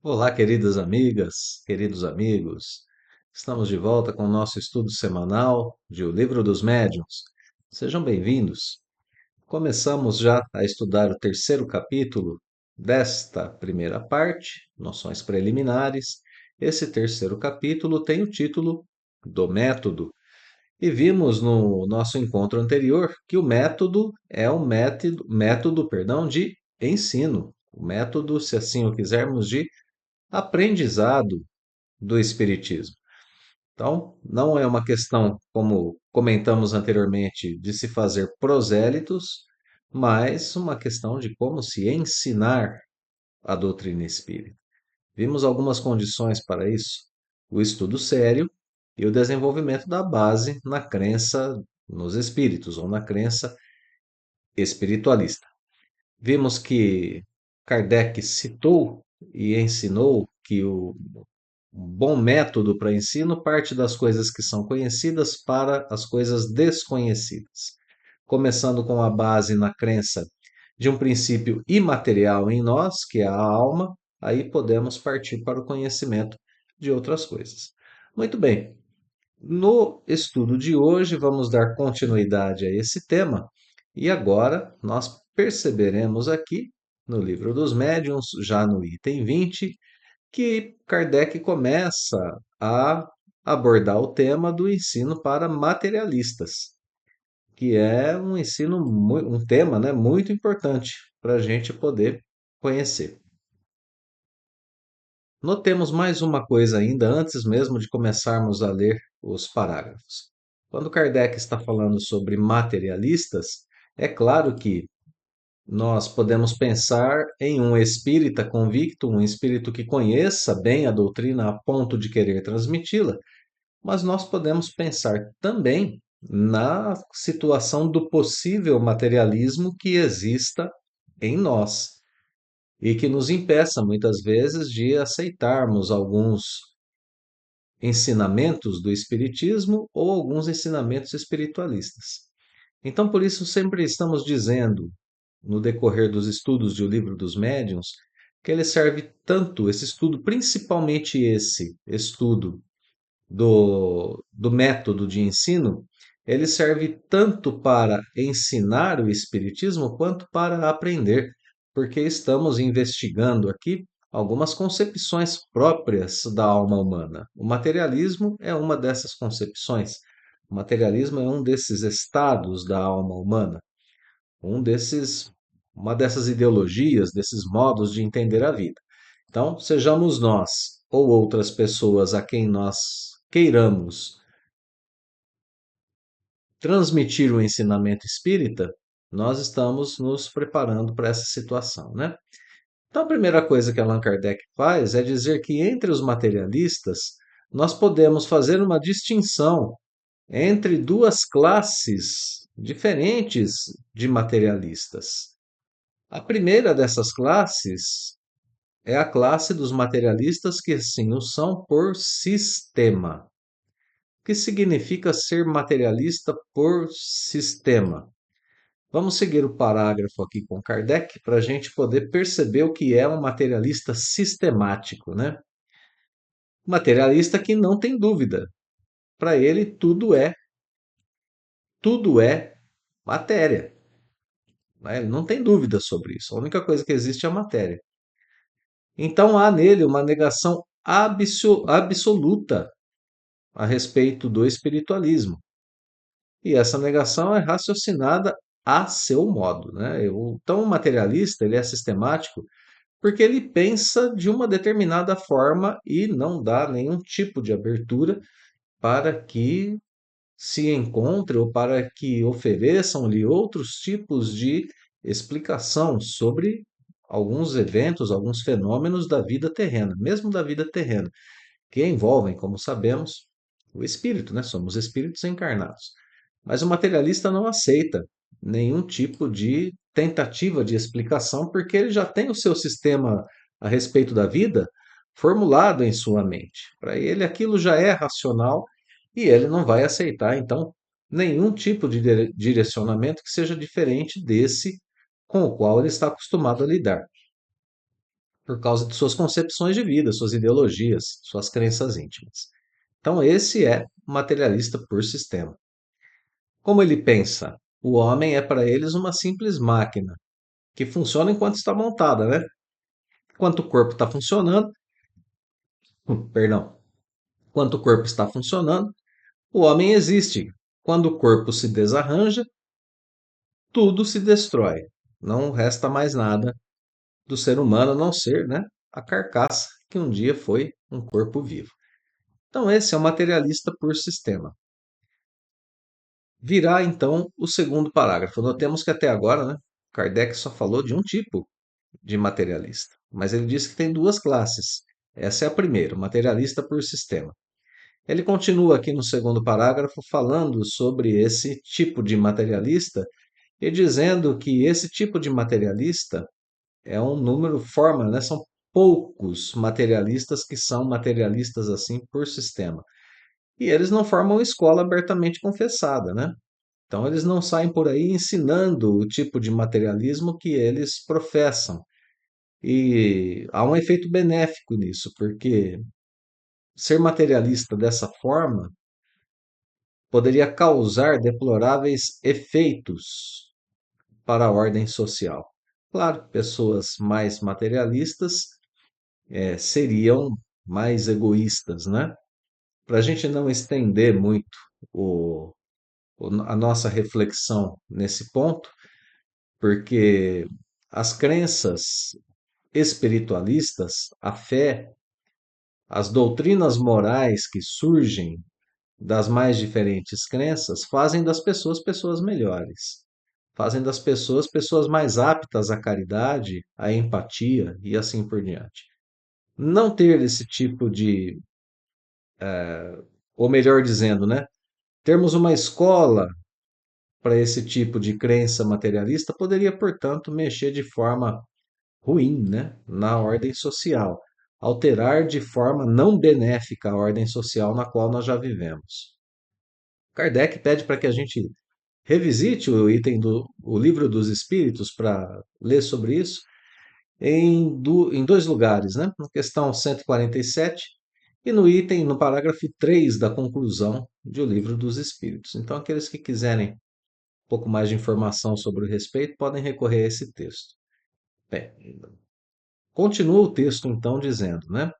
Olá, queridas amigas, queridos amigos. Estamos de volta com o nosso estudo semanal de O Livro dos Médiuns. Sejam bem-vindos. Começamos já a estudar o terceiro capítulo desta primeira parte, Noções Preliminares. Esse terceiro capítulo tem o título do Método. E vimos no nosso encontro anterior que o método é um método, de ensino. O método, se assim o quisermos, de aprendizado do Espiritismo. Então, não é uma questão, como comentamos anteriormente, de se fazer prosélitos, mas uma questão de como se ensinar a doutrina espírita. Vimos algumas condições para isso: o estudo sério e o desenvolvimento da base na crença nos espíritos ou na crença espiritualista. Vimos que Kardec citou e ensinou que um bom método para ensino parte das coisas que são conhecidas para as coisas desconhecidas, começando com a base na crença de um princípio imaterial em nós, que é a alma, aí podemos partir para o conhecimento de outras coisas. Muito bem, no estudo de hoje vamos dar continuidade a esse tema e agora nós perceberemos aqui no Livro dos Médiuns, já no item 20, que Kardec começa a abordar o tema do ensino para materialistas, que é um um tema, né, muito importante para a gente poder conhecer. Notemos mais uma coisa ainda antes mesmo de começarmos a ler os parágrafos. Quando Kardec está falando sobre materialistas, é claro que nós podemos pensar em um espírita convicto, um espírito que conheça bem a doutrina a ponto de querer transmiti-la, mas nós podemos pensar também na situação do possível materialismo que exista em nós e que nos impeça muitas vezes de aceitarmos alguns ensinamentos do espiritismo ou alguns ensinamentos espiritualistas. Então, por isso, sempre estamos dizendo, no decorrer dos estudos de O Livro dos Médiuns, que ele serve tanto, esse estudo, principalmente esse estudo do método de ensino, ele serve tanto para ensinar o Espiritismo quanto para aprender, porque estamos investigando aqui algumas concepções próprias da alma humana. O materialismo é uma dessas concepções. O materialismo é um desses estados da alma humana, um desses, uma dessas ideologias, desses modos de entender a vida. Então, sejamos nós ou outras pessoas a quem nós queiramos transmitir o ensinamento espírita, nós estamos nos preparando para essa situação, né? Então, a primeira coisa que Allan Kardec faz é dizer que entre os materialistas nós podemos fazer uma distinção entre duas classes diferentes de materialistas. A primeira dessas classes é a classe dos materialistas que sim o são por sistema. O que significa ser materialista por sistema? Vamos seguir o parágrafo aqui com Kardec para a gente poder perceber o que é um materialista sistemático, né? Materialista que não tem dúvida. Para ele tudo é matéria, né? Ele não tem dúvida sobre isso. A única coisa que existe é a matéria. Então há nele uma negação absoluta a respeito do espiritualismo. E essa negação é raciocinada a seu modo, né? Então, o materialista ele é sistemático porque ele pensa de uma determinada forma e não dá nenhum tipo de abertura para que se encontre ou para que ofereçam-lhe outros tipos de explicação sobre alguns eventos, alguns fenômenos da vida terrena, mesmo da vida terrena, que envolvem, como sabemos, o espírito, né? Somos espíritos encarnados. Mas o materialista não aceita nenhum tipo de tentativa de explicação, porque ele já tem o seu sistema a respeito da vida formulado em sua mente. Para ele, aquilo já é racional e ele não vai aceitar, então, nenhum tipo de direcionamento que seja diferente desse com o qual ele está acostumado a lidar. por causa de suas concepções de vida, suas ideologias, suas crenças íntimas. Então, esse é o materialista por sistema. Como ele pensa? O homem é para eles uma simples máquina que funciona enquanto está montada, né? Enquanto o corpo está funcionando, perdão, enquanto o corpo está funcionando, o homem existe. Quando o corpo se desarranja, tudo se destrói. Não resta mais nada do ser humano a não ser, né, a carcaça que um dia foi um corpo vivo. Então, esse é o materialista por sistema. Virá então o segundo parágrafo. Notemos que até agora, né, Kardec só falou de um tipo de materialista, mas ele disse que tem duas classes. Essa é a primeira, o materialista por sistema. Ele continua aqui no segundo parágrafo falando sobre esse tipo de materialista e dizendo que esse tipo de materialista é um número, forma, né? São poucos materialistas que são materialistas assim por sistema. E eles não formam escola abertamente confessada, né? Então eles não saem por aí ensinando o tipo de materialismo que eles professam. E há um efeito benéfico nisso, porque ser materialista dessa forma poderia causar deploráveis efeitos para a ordem social. Claro, pessoas mais materialistas seriam mais egoístas, né? Para a gente não estender muito o, a nossa reflexão nesse ponto, porque as crenças espiritualistas, a fé, as doutrinas morais que surgem das mais diferentes crenças fazem das pessoas pessoas melhores. Fazem das pessoas pessoas mais aptas à caridade, à empatia e assim por diante. Não ter esse tipo de, ou melhor dizendo, né, termos uma escola para esse tipo de crença materialista poderia, portanto, mexer de forma ruim, né, na ordem social, alterar de forma não benéfica a ordem social na qual nós já vivemos. Kardec pede para que a gente revisite o item do o livro dos Espíritos para ler sobre isso em dois lugares, né? Na questão 147 e no item, no parágrafo 3 da conclusão de O Livro dos Espíritos. Então, aqueles que quiserem um pouco mais de informação sobre o respeito podem recorrer a esse texto. Bem, continua o texto então dizendo, né?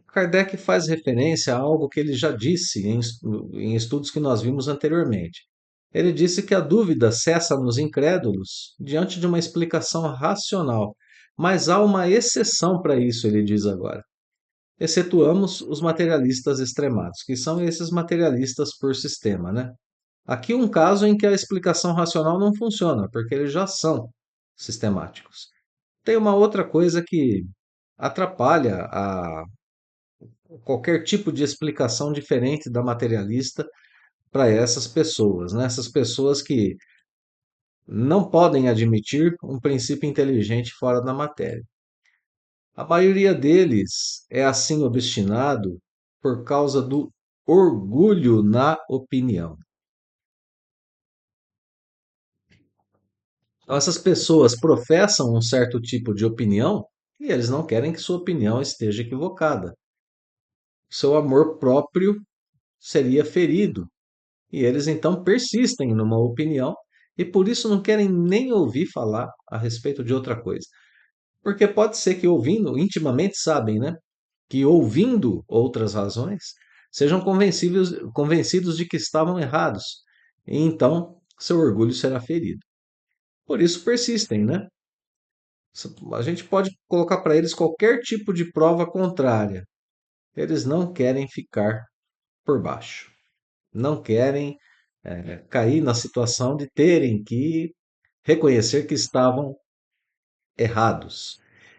Kardec faz referência a algo que ele já disse em estudos que nós vimos anteriormente. Ele disse que a dúvida cessa nos incrédulos diante de uma explicação racional, mas há uma exceção para isso, ele diz agora. Excetuamos os materialistas extremados, que são esses materialistas por sistema, né? Aqui um caso em que a explicação racional não funciona, porque eles já são sistemáticos. Tem uma outra coisa que atrapalha qualquer tipo de explicação diferente da materialista para essas pessoas, né? Essas pessoas que não podem admitir um princípio inteligente fora da matéria. A maioria deles é assim obstinado por causa do orgulho na opinião. Então, essas pessoas professam um certo tipo de opinião e eles não querem que sua opinião esteja equivocada. Seu amor próprio seria ferido e eles então persistem numa opinião e por isso não querem nem ouvir falar a respeito de outra coisa. Porque pode ser que ouvindo, intimamente sabem, né? Que ouvindo outras razões, sejam convencidos de que estavam errados. E então seu orgulho será ferido. Por isso persistem, né? A gente pode colocar para eles qualquer tipo de prova contrária. Eles não querem ficar por baixo. Não querem cair na situação de terem que reconhecer que estavam errados.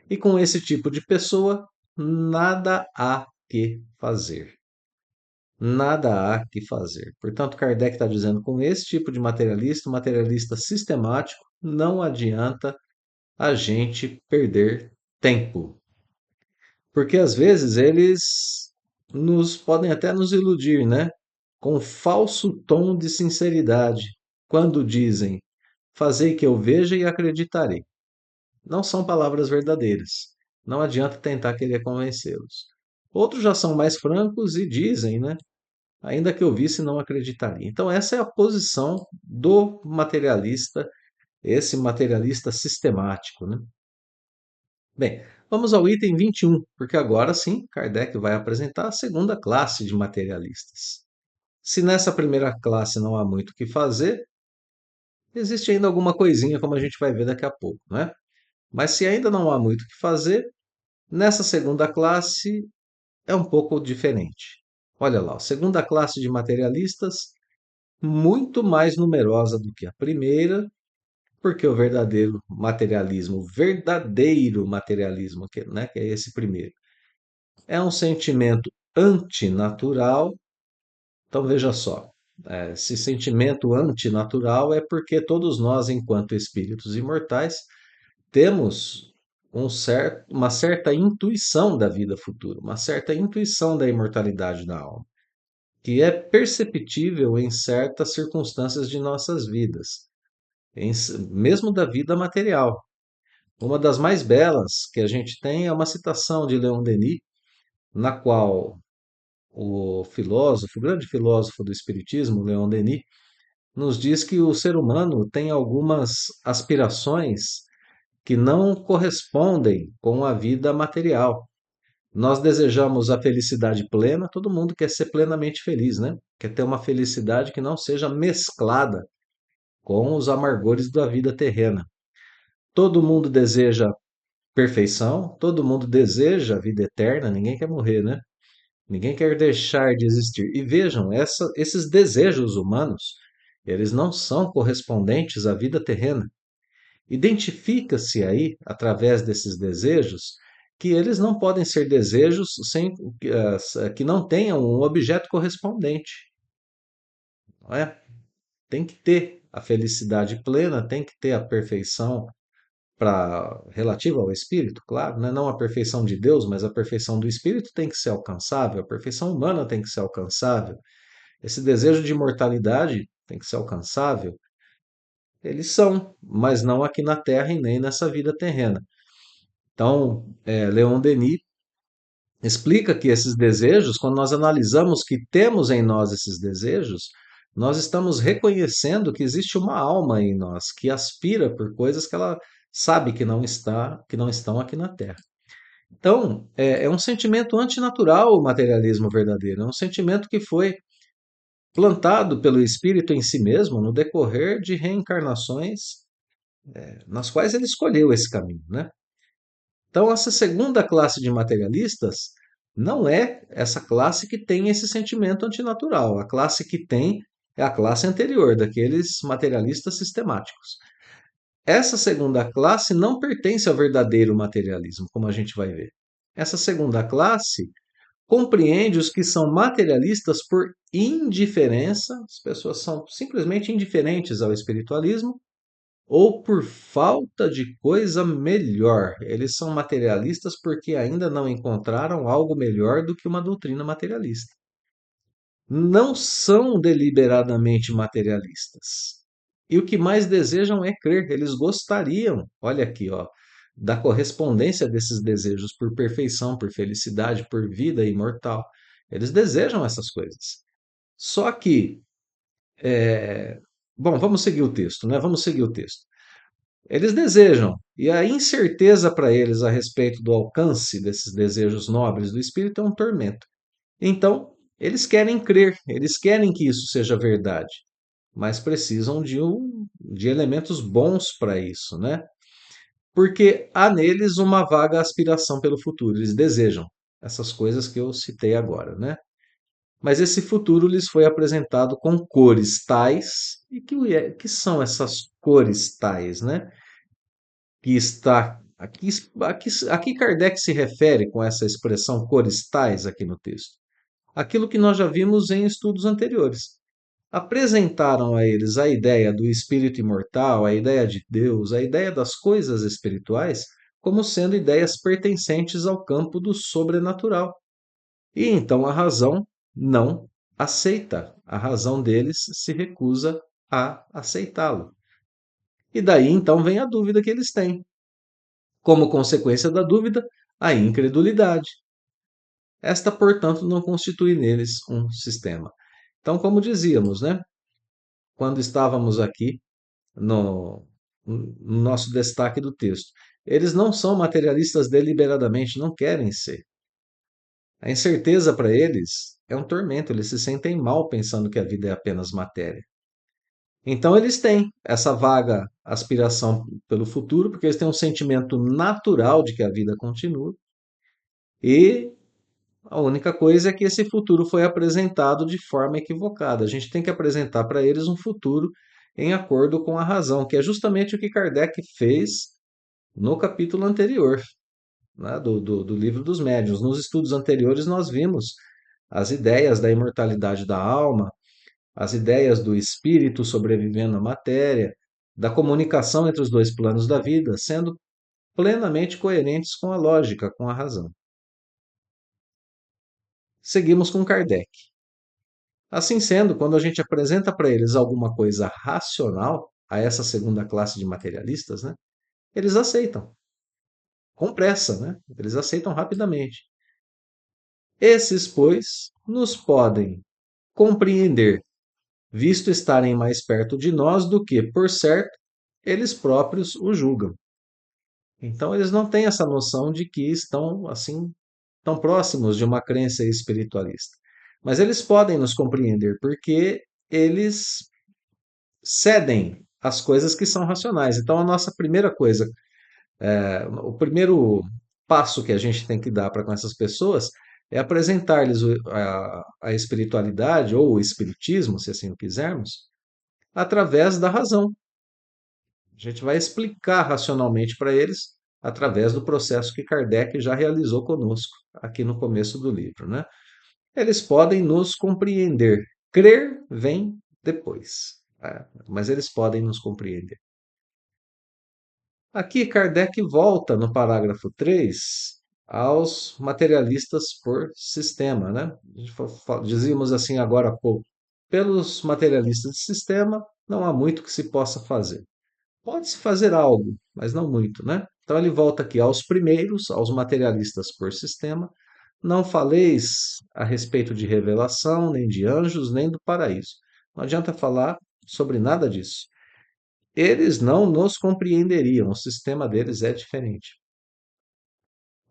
E com esse tipo de pessoa, nada há que fazer. Nada há que fazer. Portanto, Kardec está dizendo, com esse tipo de materialista, um materialista sistemático, não adianta a gente perder tempo. Porque às vezes eles nos podem até nos iludir, né? Com falso tom de sinceridade, quando dizem: "Fazei que eu veja e acreditarei". não são palavras verdadeiras. Não adianta tentar querer convencê-los. Outros já são mais francos e dizem, né? Ainda que eu visse, não acreditaria. Então, essa é a posição do materialista, esse materialista sistemático, né? Bem, vamos ao item 21, porque agora sim, Kardec vai apresentar a segunda classe de materialistas. Se nessa primeira classe não há muito o que fazer, existe ainda alguma coisinha, como a gente vai ver daqui a pouco, né? Mas se ainda não há muito o que fazer, nessa segunda classe é um pouco diferente. Olha lá, a segunda classe de materialistas, muito mais numerosa do que a primeira, porque o verdadeiro materialismo, né, que é esse primeiro, é um sentimento antinatural. Então veja só, esse sentimento antinatural é porque todos nós, enquanto espíritos imortais, temos uma certa intuição da vida futura, uma certa intuição da imortalidade da alma, que é perceptível em certas circunstâncias de nossas vidas, mesmo da vida material. Uma das mais belas que a gente tem é uma citação de Leon Denis, na qual o grande filósofo do Espiritismo, Leon Denis, nos diz que o ser humano tem algumas aspirações que não correspondem com a vida material. Nós desejamos a felicidade plena, todo mundo quer ser plenamente feliz, né? Quer ter uma felicidade que não seja mesclada com os amargores da vida terrena. Todo mundo deseja perfeição, todo mundo deseja a vida eterna, ninguém quer morrer, né? Ninguém quer deixar de existir. E vejam, esses desejos humanos, eles não são correspondentes à vida terrena. Identifica-se aí, através desses desejos, que eles não podem ser desejos que não tenham um objeto correspondente, não é? Tem que ter a felicidade plena, tem que ter a perfeição relativa ao espírito, claro, né? Não a perfeição de Deus, mas a perfeição do espírito tem que ser alcançável, a perfeição humana tem que ser alcançável, esse desejo de imortalidade tem que ser alcançável. Eles são, mas não aqui na Terra e nem nessa vida terrena. Então, Leon Denis explica que esses desejos, quando nós analisamos que temos em nós esses desejos, nós estamos reconhecendo que existe uma alma em nós que aspira por coisas que ela sabe que não estão aqui na Terra. Então, é um sentimento antinatural o materialismo verdadeiro, é um sentimento que foi plantado pelo espírito em si mesmo no decorrer de reencarnações nas quais ele escolheu esse caminho, né? Então, essa segunda classe de materialistas não é essa classe que tem esse sentimento antinatural. A classe que tem é a classe anterior, daqueles materialistas sistemáticos. Essa segunda classe não pertence ao verdadeiro materialismo, como a gente vai ver. Essa segunda classe compreende os que são materialistas por indiferença, as pessoas são simplesmente indiferentes ao espiritualismo, ou por falta de coisa melhor. Eles são materialistas porque ainda não encontraram algo melhor do que uma doutrina materialista. Não são deliberadamente materialistas. E o que mais desejam é crer. Eles gostariam, olha aqui, ó, da correspondência desses desejos por perfeição, por felicidade, por vida imortal. Eles desejam essas coisas. Só que, bom, vamos seguir o texto, né? Vamos seguir o texto. Eles desejam, e a incerteza para eles a respeito do alcance desses desejos nobres do espírito é um tormento. Então, eles querem crer, eles querem que isso seja verdade, mas precisam de elementos bons para isso, né? Porque há neles uma vaga aspiração pelo futuro, eles desejam essas coisas que eu citei agora, né? Mas esse futuro lhes foi apresentado com cores tais, e que são essas cores tais, né? Que está aqui Kardec se refere com essa expressão cores tais aqui no texto. Aquilo que nós já vimos em estudos anteriores. Apresentaram a eles a ideia do espírito imortal, a ideia de Deus, a ideia das coisas espirituais, como sendo ideias pertencentes ao campo do sobrenatural. E então a razão não aceita, a razão deles se recusa a aceitá-lo. E daí então vem a dúvida que eles têm. Como consequência da dúvida, a incredulidade. Esta, portanto, não constitui neles um sistema. Então, como dizíamos, né? Quando estávamos aqui no nosso destaque do texto, eles não são materialistas deliberadamente, não querem ser. A incerteza para eles é um tormento, eles se sentem mal pensando que a vida é apenas matéria. Então eles têm essa vaga aspiração pelo futuro, porque eles têm um sentimento natural de que a vida continua, e a única coisa é que esse futuro foi apresentado de forma equivocada. A gente tem que apresentar para eles um futuro em acordo com a razão, que é justamente o que Kardec fez no capítulo anterior, né, do Livro dos Médiuns. Nos estudos anteriores, nós vimos as ideias da imortalidade da alma, as ideias do espírito sobrevivendo à matéria, da comunicação entre os dois planos da vida, sendo plenamente coerentes com a lógica, com a razão. Seguimos com Kardec. Assim sendo, quando a gente apresenta para eles alguma coisa racional, a essa segunda classe de materialistas, né, eles aceitam, com pressa, né? Eles aceitam rapidamente. Esses, pois, nos podem compreender, visto estarem mais perto de nós do que, por certo, eles próprios o julgam. Então, eles não têm essa noção de que estão, assim, tão próximos de uma crença espiritualista. Mas eles podem nos compreender, porque eles cedem às coisas que são racionais. Então, a nossa primeira coisa, o primeiro passo que a gente tem que dar para com essas pessoas é apresentar-lhes a espiritualidade ou o espiritismo, se assim o quisermos, através da razão. A gente vai explicar racionalmente para eles através do processo que Kardec já realizou conosco aqui no começo do livro, né? Eles podem nos compreender. Crer vem depois, mas eles podem nos compreender. Aqui Kardec volta no parágrafo 3 aos materialistas por sistema, né? Dizíamos assim agora há pouco. Pelos materialistas de sistema, não há muito que se possa fazer. Pode-se fazer algo, mas não muito, né? Então ele volta aqui aos primeiros, aos materialistas por sistema. Não faleis a respeito de revelação, nem de anjos, nem do paraíso. Não adianta falar sobre nada disso. Eles não nos compreenderiam, o sistema deles é diferente.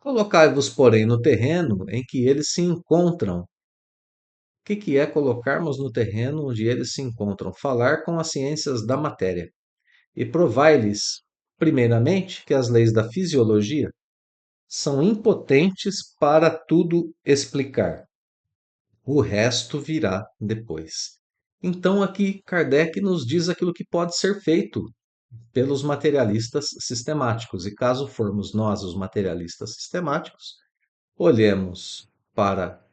Colocai-vos, porém, no terreno em que eles se encontram. O que é colocarmos no terreno onde eles se encontram? Falar com as ciências da matéria. E provai-lhes, primeiramente, que as leis da fisiologia são impotentes para tudo explicar. O resto virá depois. Então, aqui Kardec nos diz aquilo que pode ser feito pelos materialistas sistemáticos. E caso formos nós os materialistas sistemáticos, olhemos para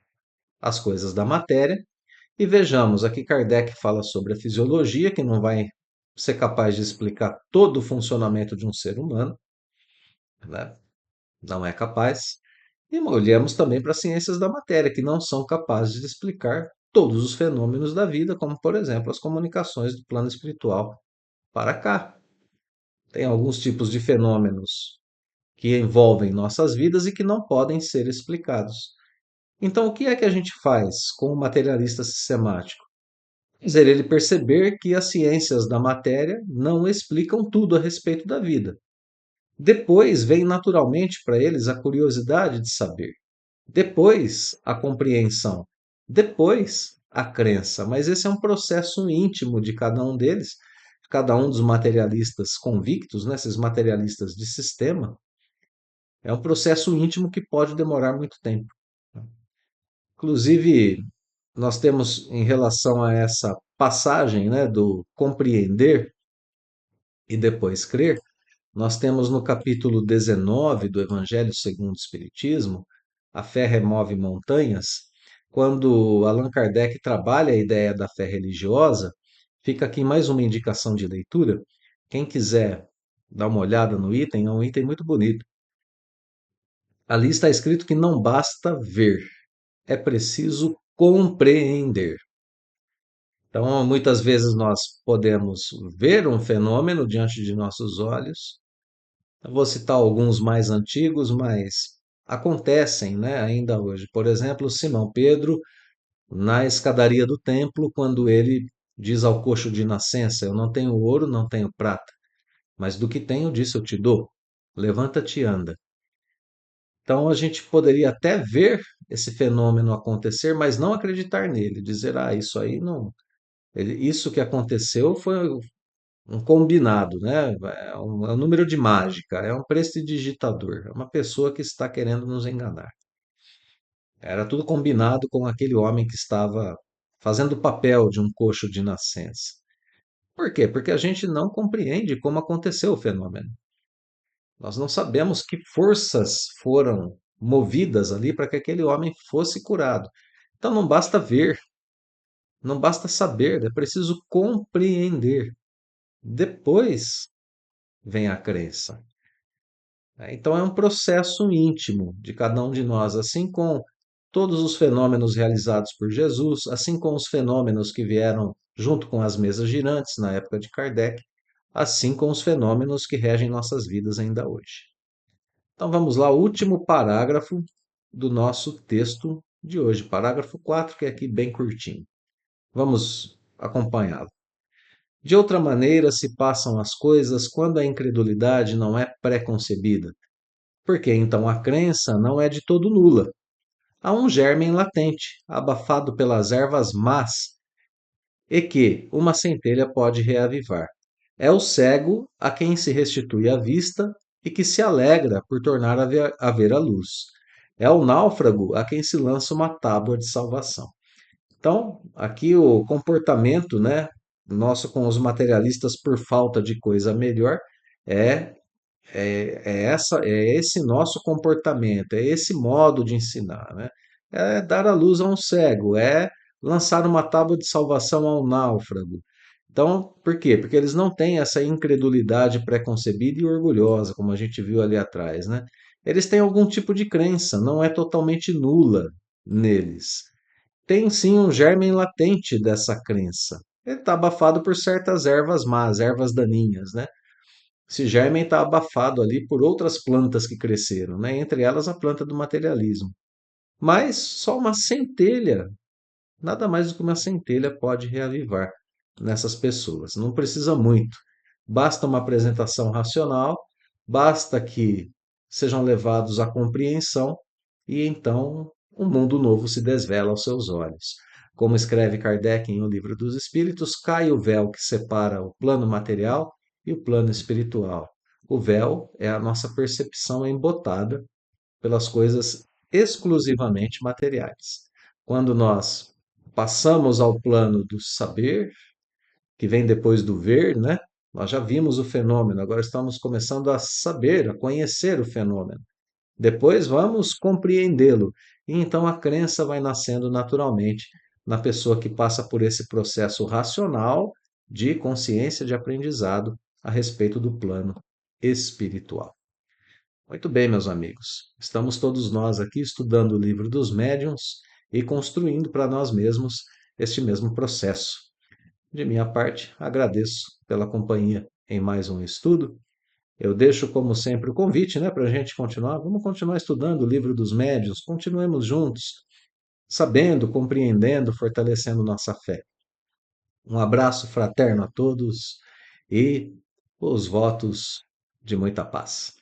as coisas da matéria e vejamos. Aqui Kardec fala sobre a fisiologia, que não vai ser capaz de explicar todo o funcionamento de um ser humano, né? Não é capaz. E olhamos também para as ciências da matéria, que não são capazes de explicar todos os fenômenos da vida, como, por exemplo, as comunicações do plano espiritual para cá. Tem alguns tipos de fenômenos que envolvem nossas vidas e que não podem ser explicados. Então, o que é que a gente faz com o materialista sistemático? Fazer ele perceber que as ciências da matéria não explicam tudo a respeito da vida. Depois vem naturalmente para eles a curiosidade de saber. Depois a compreensão. Depois a crença. Mas esse é um processo íntimo de cada um deles, cada um dos materialistas convictos, né, esses materialistas de sistema. É um processo íntimo que pode demorar muito tempo. Inclusive, nós temos em relação a essa passagem, né, do compreender e depois crer, nós temos no capítulo 19 do Evangelho segundo o Espiritismo, A Fé Remove Montanhas, quando Allan Kardec trabalha a ideia da fé religiosa. Fica aqui mais uma indicação de leitura. Quem quiser dar uma olhada no item, é um item muito bonito. Ali está escrito que não basta ver, é preciso compreender. Então, muitas vezes nós podemos ver um fenômeno diante de nossos olhos, Eu vou citar alguns mais antigos, mas acontecem, né, ainda hoje. Por exemplo, Simão Pedro, na escadaria do templo, quando ele diz ao coxo de nascença: Eu não tenho ouro, não tenho prata, mas do que tenho, disso eu te dou. Levanta-te e anda. Então a gente poderia até ver esse fenômeno acontecer, mas não acreditar nele, dizer, isso aí não. Isso que aconteceu foi um combinado, né? É um número de mágica, é um prestidigitador, é uma pessoa que está querendo nos enganar. Era tudo combinado com aquele homem que estava fazendo o papel de um coxo de nascença. Por quê? Porque a gente não compreende como aconteceu o fenômeno. Nós não sabemos que forças foram movidas ali para que aquele homem fosse curado. Então não basta ver, não basta saber, é preciso compreender. Depois vem a crença. Então é um processo íntimo de cada um de nós, assim com todos os fenômenos realizados por Jesus, assim como os fenômenos que vieram junto com as mesas girantes na época de Kardec, assim como os fenômenos que regem nossas vidas ainda hoje. Então vamos lá, o último parágrafo do nosso texto de hoje, parágrafo 4, que é aqui bem curtinho. Vamos acompanhá-lo. De outra maneira se passam as coisas quando a incredulidade não é pré-concebida, porque então a crença não é de todo nula. Há um germen latente, abafado pelas ervas más, e que uma centelha pode reavivar. É o cego a quem se restitui a vista e que se alegra por tornar a ver a luz. É o náufrago a quem se lança uma tábua de salvação. Então, aqui o comportamento, né, nosso com os materialistas por falta de coisa melhor é é esse nosso comportamento, é esse modo de ensinar, né? É dar a luz a um cego, é lançar uma tábua de salvação a um náufrago. Então, por quê? Porque eles não têm essa incredulidade preconcebida e orgulhosa, como a gente viu ali atrás, né? Eles têm algum tipo de crença, não é totalmente nula neles. Tem sim um germen latente dessa crença. Ele está abafado por certas ervas más, ervas daninhas, né? Esse germen está abafado ali por outras plantas que cresceram, né? Entre elas a planta do materialismo. Mas só uma centelha, nada mais do que uma centelha pode reavivar nessas pessoas. Não precisa muito. Basta uma apresentação racional, basta que sejam levados à compreensão e então um mundo novo se desvela aos seus olhos. Como escreve Kardec em O Livro dos Espíritos, cai o véu que separa o plano material e o plano espiritual. O véu é a nossa percepção embotada pelas coisas exclusivamente materiais. Quando nós passamos ao plano do saber, que vem depois do ver, né? Nós já vimos o fenômeno, agora estamos começando a saber, a conhecer o fenômeno. Depois vamos compreendê-lo. E então a crença vai nascendo naturalmente na pessoa que passa por esse processo racional de consciência de aprendizado a respeito do plano espiritual. Muito bem, meus amigos. Estamos todos nós aqui estudando o livro dos médiuns e construindo para nós mesmos este mesmo processo. De minha parte, agradeço pela companhia em mais um estudo. Eu deixo, como sempre, o convite, né, para a gente continuar. Vamos continuar estudando o livro dos médiuns, continuemos juntos, sabendo, compreendendo, fortalecendo nossa fé. Um abraço fraterno a todos e os votos de muita paz.